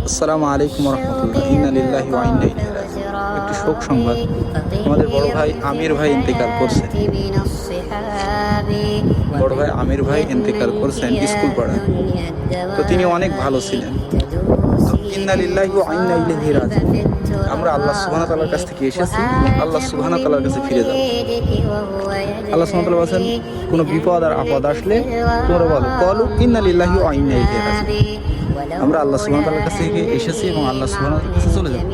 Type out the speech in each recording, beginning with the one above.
আসসালামু আলাইকুম রহমতুল্লাহ। ইন্না লিল্লাহি ওয়া ইন্না ইলাইহি রাজিউন। একটি শোক সংবাদ, আমাদের বড় ভাই আমির ভাই ইন্তেকাল করছেন। বড় ভাই আমির ভাই ইন্তেকাল করছেন স্কুল পড়ায়। তো তিনি অনেক ভালো ছিলেন। তো ইন্না লিল্লাহি ওয়া ইন্না ইলাইহি রাজিউন। আমরা আল্লাহ সুবহানাহু ওয়া তাআলার কাছ থেকে এসেছি এবং আল্লাহ সুবহানাহু ওয়া তাআলার কাছে ফিরে যাব। আল্লাহ সুবহানাহু ওয়া তাআলা বলেন, কোনো বিপদ আর আপদ আসলে তোমরা বলো কলু ইন্না লিল্লাহি ওয়া ইন্না ইলাইহি রাজিউন। আমরা আল্লাহ সুবহানাহু ওয়া তাআলার কাছে এসেছি এবং আল্লাহ সুবহানাহু ওয়া তাআলার কাছে চলে যাব।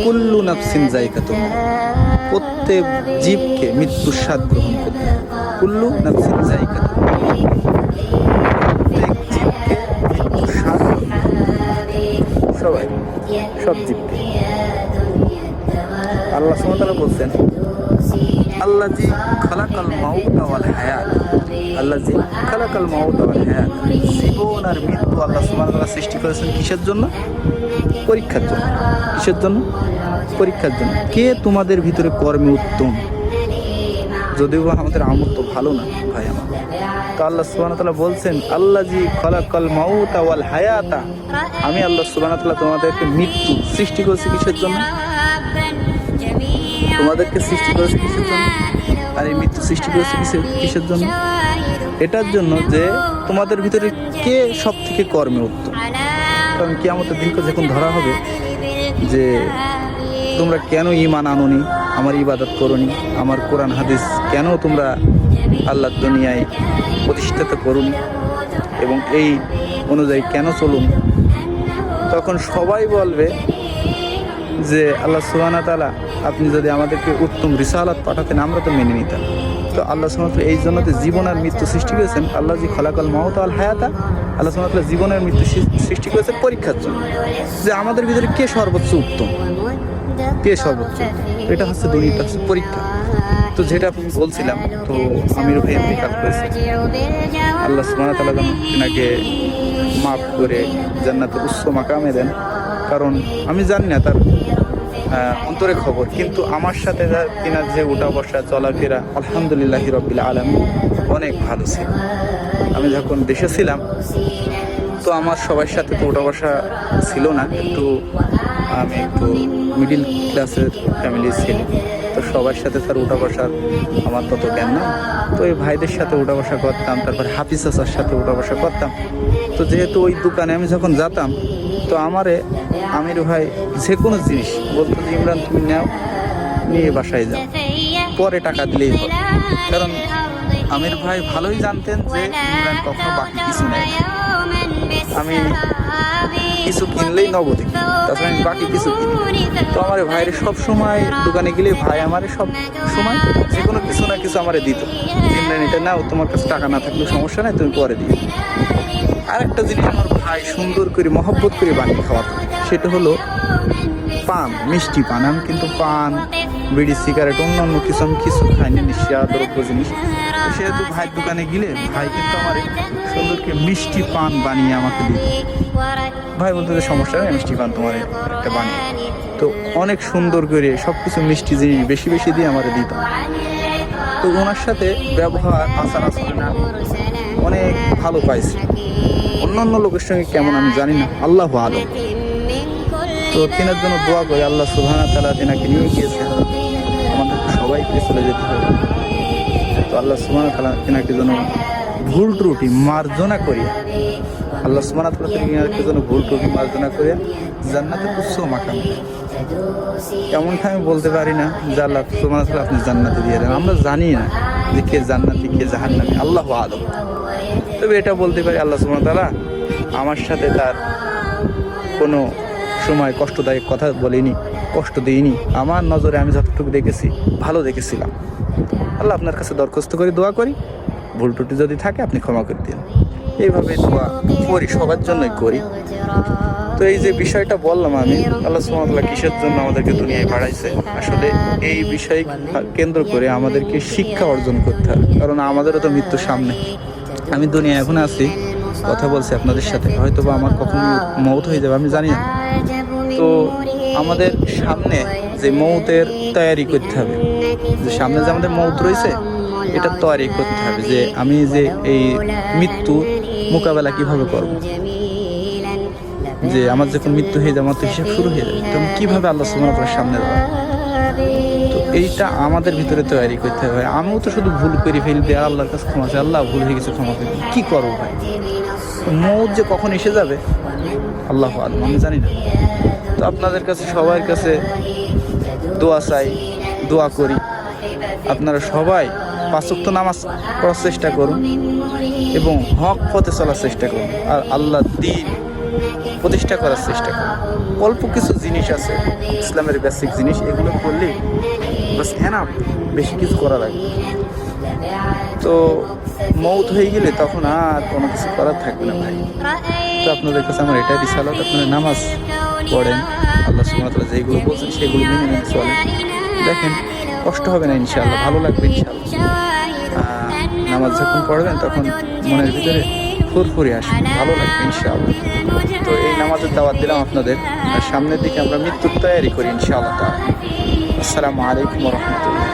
কুল্লু নাফসিন যায়কাতুল মউত। প্রত্যেক জীবকে মৃত্যুর স্বাদ গ্রহণ করতে হবে। কুল্লু নাফসিন যায়কাতুল মউত। প্রত্যেক জীবকে মৃত্যুর স্বাদ সবাই সব জীবকে। আল্লাহ সুবহানাহু ওয়া তাআলা বলছেন, আল্লাযী খালাকাল মাউতা ওয়াল হায়াত। আল্লাযী খালাকাল মাউতা ওয়াল হায়াত। জীবন আর মৃত্যু আল্লাহ সুবহানাহু ওয়া তাআলা সৃষ্টি করেছেন কিসের জন্য? পরীক্ষার জন্য। কিসের জন্য? পরীক্ষার জন্য। কে তোমাদের ভিতরে কর্মে উত্তম? যদিও আমাদের আমল তো ভালো না ভাই আমার। তো আল্লাহ সুবহানাহু ওয়া তাআলা বলছেন, আল্লাযী খালাকাল মাউতা ওয়াল হায়াতা। আমি আল্লাহ সুবহানাহু ওয়া তাআলা তোমাদেরকে মৃত্যু সৃষ্টি করেছি কিসের জন্য? তোমাদেরকে সৃষ্টি করেছে কিসের জন্য? আর এই মৃত্যু সৃষ্টি করেছে কিসের জন্য? এটার জন্য যে তোমাদের ভিতরে কে সব থেকে কর্মে উত্তম। কারণ কিয়ামতের দিন যখন ধরা হবে যে তোমরা কেন ঈমান আনোনি, আমার ইবাদত করোনি, আমার কোরআন হাদিস কেন তোমরা আল্লাহর দুনিয়ায় প্রতিষ্ঠিত করোনি এবং এই অনুযায়ী কেন চলুন, তখন সবাই বলবে যে আল্লাহ সুবহানাহু ওয়া তাআলা আপনি যদি আমাদেরকে উত্তম রিসালাত পাঠাতেন আমরা তো মেনে নিতাম। তো আল্লাহ সুবহানাহু ওয়া তাআলা এই জন্য জীবন আর মৃত্যু সৃষ্টি করেছেন। আল্লাহ জি খালাকাল মাউতা ওয়াল হায়াতা। আল্লাহ সুবহানাহু ওয়া তাআলা জীবন আর মৃত্যু সৃষ্টি করেছেন পরীক্ষার জন্য, যে আমাদের ভিতরে কে সর্বোচ্চ উত্তম, কে সর্বোচ্চ। এটা হচ্ছে দুনিয়াটা হচ্ছে পরীক্ষা। তো যেটা আমি বলছিলাম, তো আমির ভাই ইন্তেকাল করেছে। আল্লাহ সুবহানাহু ওয়া তাআলা এনাকে মাফ করে জান্নাতের উচ্চ মাকামে দেন। কারণ আমি জানি না তার অন্তরে খবর, কিন্তু আমার সাথে তিনার যে উঠা বসা চলাফেরা আলহামদুলিল্লাহি রাব্বিল আলামিন অনেক ভালো ছিল। আমি যখন দেশে ছিলাম তো আমার সবার সাথে তো উঠা বসা ছিল না, আমি একটু মিডিল ক্লাসের ফ্যামিলির ছিলাম। তো সবার সাথে তার উঠা বসার আমার তত জ্ঞান না। তো এই ভাইদের সাথে উঠা বসা করতাম, তারপর হাফিজ চাচার সাথে উঠা বসা করতাম। তো যেহেতু ওই দোকানে আমি যখন যেতাম, তো আমারে আমির ভাই যে কোনো জিনিস বলতো যে ইমরান তুমি নাও, নিয়ে বাসায় যাও, পরে টাকা দিলেই হবে। কারণ আমির ভাই ভালোই জানতেন যে ইমরান কখনো বাকি কিছু নেয়। আমি কিছু কিনলেই নগদে কিনি, তাছাড়া আমি বাকি কিছু কিনি। তো আমার ভাইয়ের সব সময় দোকানে গেলে ভাই আমার সব সময় যে কোনো কিছু না কিছু আমারে দিত। ইমরান এটা নাও, তোমার কাছে টাকা না থাকলেও সমস্যা নেই, তুমি পরে দিও। আর একটা জিনিস আমার ভাই সুন্দর করে মহব্বত করে বানিয়ে খাওয়াতো, সেটা হলো পান, মিষ্টি পান। আমি কিন্তু পান, বিড়ি, সিগারেট, অন্যান্য কিছু আমি কিছু খাইনি, নিশ্চয় দ্রব্য জিনিস। সেহেতু ভাইয়ের দোকানে গেলে ভাই কিন্তু আমার সুন্দর করে মিষ্টি পান বানিয়ে আমাকে দিত। ভাই বলতে যে সমস্যা নেই, মিষ্টি পান তোমার একটা বানিয়ে। তো অনেক সুন্দর করে সব কিছু মিষ্টি জিনিস বেশি বেশি দিয়ে আমার দিত। তো ওনার সাথে ব্যবহার আচার আচরণ আমি অনেক ভালো পাইছি। অন্যান্য লোকের সঙ্গে কেমন আমি জানি না, আল্লাহু আলাম। তো তিনার জন্য দোয়া করি, আল্লাহ সুবহানাহু ওয়া তাআলা তিনাকে নিয়ে গিয়েছেন, আমাদের সবাইকে চলে যেতে হবে। তো আল্লাহ সুবহানাহু ওয়া তাআলা তিনাকে যেন ভুল ত্রুটি মার্জনা করিয়া, আল্লাহ সুবহানাহু ওয়া তাআলা তিনাকে যেন ভুল ত্রুটি মার্জনা করিয়া জান্নাতে উচ্চ মাকাম দেন। এমনটা আমি বলতে পারি না যে আল্লাহ সুবহানাহু ওয়া তাআলা আপনি জান্নাতে দিয়ে দেন। আমরা জানি না যে কে জান্নাতি কে জাহান্নামী, আল্লাহু আলাম। তবে এটা বলতে পারি আল্লাহ সুবহানাহু ওয়া তাআলা আমার সাথে তার কোনো সময় কষ্টদায়ক কথা বলিনি, কষ্ট দিইনি। আমার নজরে আমি যতটুকু দেখেছি ভালো দেখেছিলাম। আল্লাহ আপনার কাছে দরখাস্ত করি, দোয়া করি, ভুল ত্রুটি যদি থাকে আপনি ক্ষমা করে দিন। এইভাবে দোয়া করি, সবার জন্যই করি। তো এই যে বিষয়টা বললাম আমি, আল্লাহ সুবহানাহু ওয়া তাআলা কিসের জন্য আমাদেরকে দুনিয়ায় পাঠাইছে, আসলে এই বিষয় কেন্দ্র করে আমাদেরকে শিক্ষা অর্জন করতে হবে। কারণ আমাদেরও তো মৃত্যুর সামনে। আমি দুনিয়া এখন আছি, কথা বলছি আপনাদের সাথে, হয়তো বা আমার কখনো মওত হয়ে যাবে আমি জানি না। তো আমাদের সামনে যে মওতের তৈরি করতে হবে, যে সামনে যে আমাদের মওত রয়েছে, এটা তৈরি করতে হবে যে আমি যে এই মৃত্যু মোকাবেলা কিভাবে করব, যে আমার যখন মৃত্যু হয়ে যাবে আমার তো হিসাব শুরু হয়ে যাবে, তখন কিভাবে আল্লাহ সুবহানাহু ওয়া তাআলার সামনে দাঁড়াবো। তো এইটা আমাদের ভিতরে তৈরি করতে হবে। আমিও তো শুধু ভুল করে ফেলবে আর আল্লাহর কাছে ক্ষমা চাই, আল্লাহ ভুল হয়ে গেছে ক্ষমা করে দিন। কি করবো ভাই, মৌত যে কখন এসে যাবে আল্লাহু আ'লাম, আমি জানি না। তো আপনাদের কাছে সবার কাছে দোয়া চাই, দোয়া করি আপনারা সবাই 5 ওয়াক্ত নামাজ পড়ার চেষ্টা করুন এবং হক পথে চলার চেষ্টা করুন আর আল্লাহ দ্বীন প্রতিষ্ঠা করার চেষ্টা করুন। অল্প কিছু জিনিস আছে ইসলামের বেসিক জিনিস, এগুলো করলেই বাস এনাফ, বেশি কিছু করা লাগবে। তো মৌত হয়ে গেলে তখন আর কোনো কিছু করার থাকবে না ভাই। তো আপনাদের কাছে আমার এটাই রিসালাত, আপনারা নামাজ পড়েন, আল্লাহ সুবহানাহু ওয়া তাআলা যেগুলো বলছেন সেগুলো মেনে মেনে চলেন। দেখেন কষ্ট হবে না ইনশাআল্লাহ, ভালো লাগবে ইনশাআল্লাহ। নামাজ যখন পড়বেন তখন মনের ভিতরে ফুরফুরি আসবে, ভালো লাগবে ইনশাআল্লাহ। তো এই নামাজের দাওয়াত দিলাম আপনাদের, আর সামনের দিকে আমরা মৃত্যুর তৈরি করি ইনশাআল্লাহ। আসসালামু আলাইকুম ওয়া রাহমাতুল্লাহ।